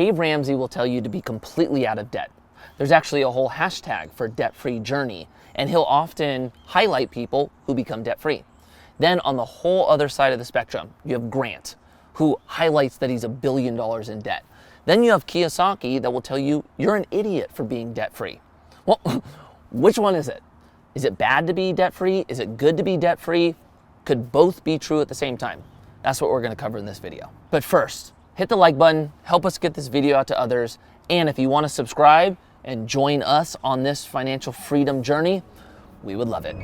Dave Ramsey will tell you to be completely out of debt. There's actually a whole hashtag for debt-free journey, and he'll often highlight people who become debt-free. Then on the whole other side of the spectrum, you have Grant, who highlights that he's $1 billion in debt. Then you have Kiyosaki that will tell you you're an idiot for being debt-free. Well, which one is it? Is it bad to be debt-free? Is it good to be debt-free? Could both be true at the same time? That's what we're going to cover in this video. But first, hit the like button, help us get this video out to others, and if you want to subscribe and join us on this financial freedom journey, we would love it.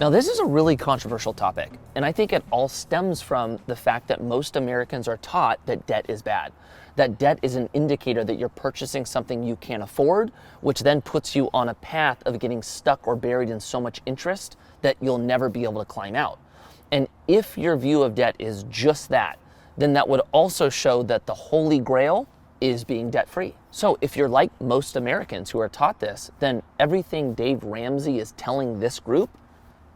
Now, this is a really controversial topic, and I think it all stems from the fact that most Americans are taught that debt is bad, that debt is an indicator that you're purchasing something you can't afford, which then puts you on a path of getting stuck or buried in so much interest that you'll never be able to climb out. And if your view of debt is just that, then that would also show that the holy grail is being debt-free. So if you're like most Americans who are taught this, then everything Dave Ramsey is telling this group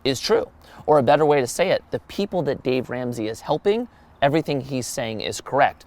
is true. Or a better way to say it, the people that Dave Ramsey is helping, everything he's saying is correct.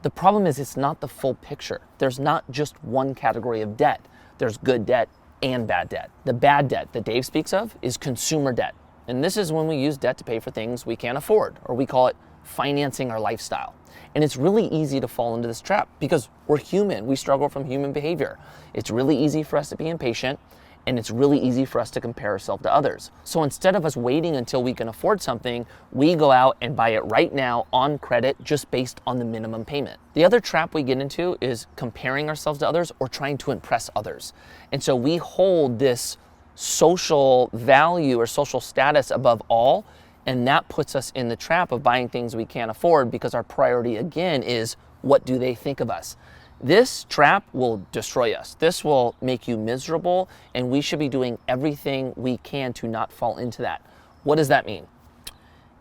The problem is it's not the full picture. There's not just one category of debt. There's good debt and bad debt. The bad debt that Dave speaks of is consumer debt. And this is when we use debt to pay for things we can't afford, or we call it financing our lifestyle. And it's really easy to fall into this trap because we're human. We struggle from human behavior. It's really easy for us to be impatient, and it's really easy for us to compare ourselves to others. So instead of us waiting until we can afford something, we go out and buy it right now on credit just based on the minimum payment. The other trap we get into is comparing ourselves to others or trying to impress others. And so we hold this social value or social status above all, and that puts us in the trap of buying things we can't afford because our priority again is what do they think of us? This trap will destroy us. This will make you miserable, and we should be doing everything we can to not fall into that. What does that mean?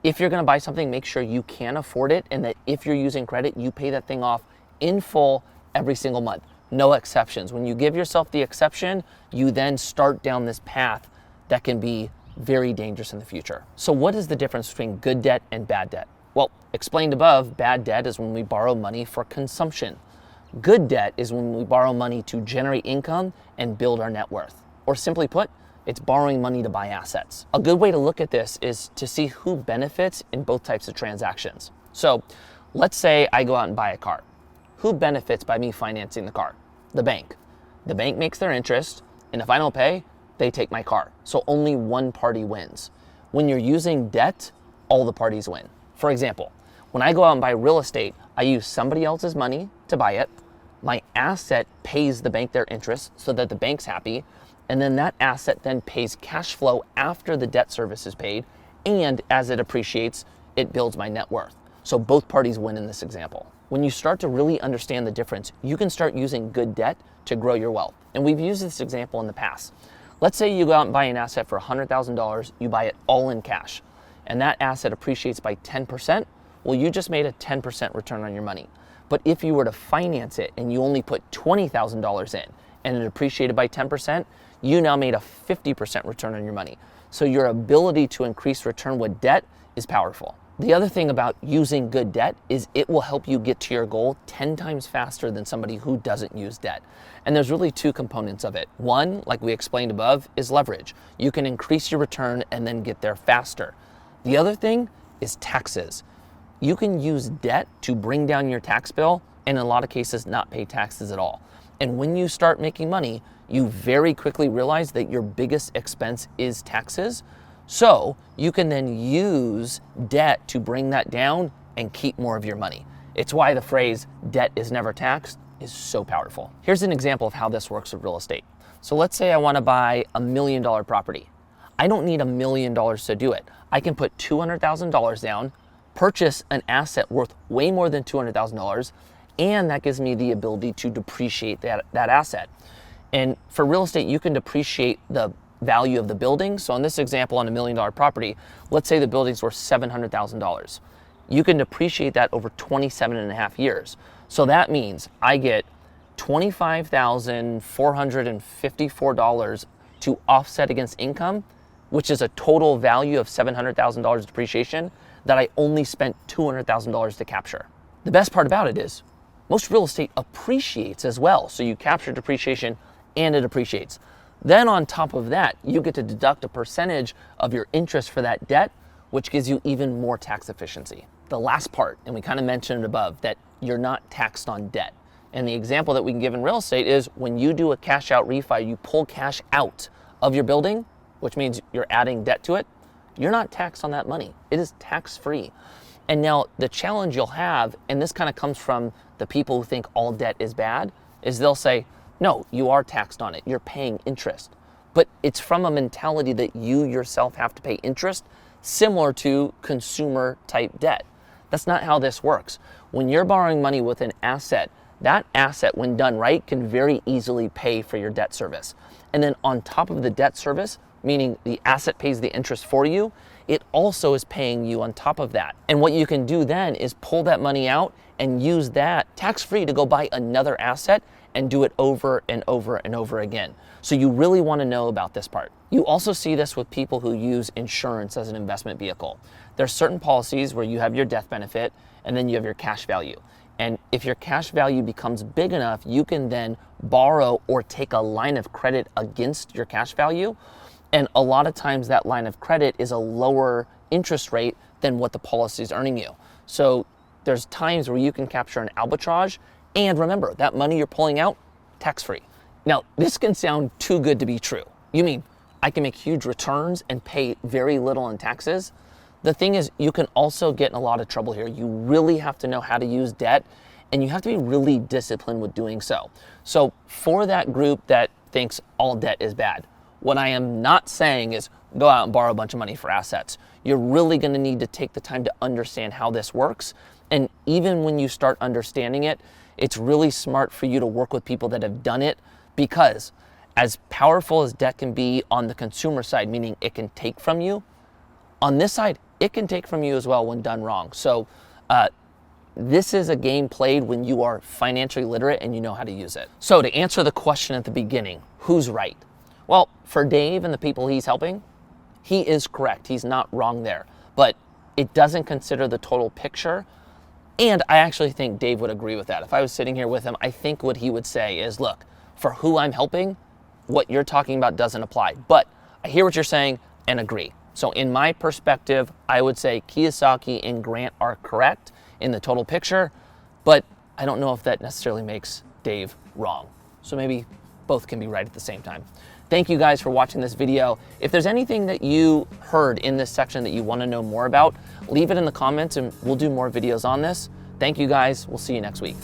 If you're gonna buy something, make sure you can afford it, and that if you're using credit, you pay that thing off in full every single month. No exceptions. When you give yourself the exception, you then start down this path that can be very dangerous in the future. So what is the difference between good debt and bad debt? Well, explained above, bad debt is when we borrow money for consumption. Good debt is when we borrow money to generate income and build our net worth. Or simply put, it's borrowing money to buy assets. A good way to look at this is to see who benefits in both types of transactions. So let's say I go out and buy a car. Who benefits by me financing the car? The bank. The bank makes their interest, and if I don't pay, they take my car. So only one party wins. When you're using debt, all the parties win. For example, when I go out and buy real estate, I use somebody else's money to buy it. My asset pays the bank their interest so that the bank's happy, and then that asset then pays cash flow after the debt service is paid, and as it appreciates, it builds my net worth. So both parties win in this example. When you start to really understand the difference, you can start using good debt to grow your wealth. And we've used this example in the past. Let's say you go out and buy an asset for $100,000, you buy it all in cash, and that asset appreciates by 10%, well, you just made a 10% return on your money. But if you were to finance it and you only put $20,000 in and it appreciated by 10%, you now made a 50% return on your money. So your ability to increase return with debt is powerful. The other thing about using good debt is it will help you get to your goal 10 times faster than somebody who doesn't use debt. And there's really two components of it. One, like we explained above, is leverage. You can increase your return and then get there faster. The other thing is taxes. You can use debt to bring down your tax bill and in a lot of cases not pay taxes at all. And when you start making money, you very quickly realize that your biggest expense is taxes. So you can then use debt to bring that down and keep more of your money. It's why the phrase debt is never taxed is so powerful. Here's an example of how this works with real estate. So let's say I want to buy $1 million property. I don't need $1 million to do it. I can put $200,000 down, purchase an asset worth way more than $200,000, and that gives me the ability to depreciate that asset. And for real estate, you can depreciate the value of the building. So in this example, on $1 million property, let's say the building's worth $700,000. You can depreciate that over 27 and a half years. So that means I get $25,454 to offset against income, which is a total value of $700,000 depreciation that I only spent $200,000 to capture. The best part about it is most real estate appreciates as well. So you capture depreciation and it appreciates. Then on top of that, you get to deduct a percentage of your interest for that debt, which gives you even more tax efficiency. The last part, and we kind of mentioned it above, that you're not taxed on debt. And the example that we can give in real estate is when you do a cash out refi, you pull cash out of your building, which means you're adding debt to it, you're not taxed on that money. It is tax free. And now the challenge you'll have, and this kind of comes from the people who think all debt is bad, is they'll say, no, you are taxed on it. You're paying interest. But it's from a mentality that you yourself have to pay interest, similar to consumer type debt. That's not how this works. When you're borrowing money with an asset, that asset, when done right, can very easily pay for your debt service. And then on top of the debt service, meaning the asset pays the interest for you, it also is paying you on top of that. And what you can do then is pull that money out and use that tax-free to go buy another asset and do it over and over and over again. So you really want to know about this part. You also see this with people who use insurance as an investment vehicle. There are certain policies where you have your death benefit and then you have your cash value. And if your cash value becomes big enough, you can then borrow or take a line of credit against your cash value. And a lot of times that line of credit is a lower interest rate than what the policy is earning you. So there's times where you can capture an arbitrage. And remember, that money you're pulling out, tax-free. Now, this can sound too good to be true. You mean I can make huge returns and pay very little in taxes? The thing is, you can also get in a lot of trouble here. You really have to know how to use debt, and you have to be really disciplined with doing so. So for that group that thinks all debt is bad, what I am not saying is go out and borrow a bunch of money for assets. You're really going to need to take the time to understand how this works. And even when you start understanding it, it's really smart for you to work with people that have done it, because as powerful as debt can be on the consumer side, meaning it can take from you, on this side, it can take from you as well when done wrong. So this is a game played when you are financially literate and you know how to use it. So to answer the question at the beginning, who's right? Well, for Dave and the people he's helping, he is correct. He's not wrong there. But it doesn't consider the total picture. And I actually think Dave would agree with that. If I was sitting here with him, I think what he would say is, look, for who I'm helping, what you're talking about doesn't apply. But I hear what you're saying and agree. So in my perspective, I would say Kiyosaki and Grant are correct in the total picture, but I don't know if that necessarily makes Dave wrong. So maybe both can be right at the same time. Thank you guys for watching this video. If there's anything that you heard in this section that you want to know more about, leave it in the comments and we'll do more videos on this. Thank you guys. We'll see you next week.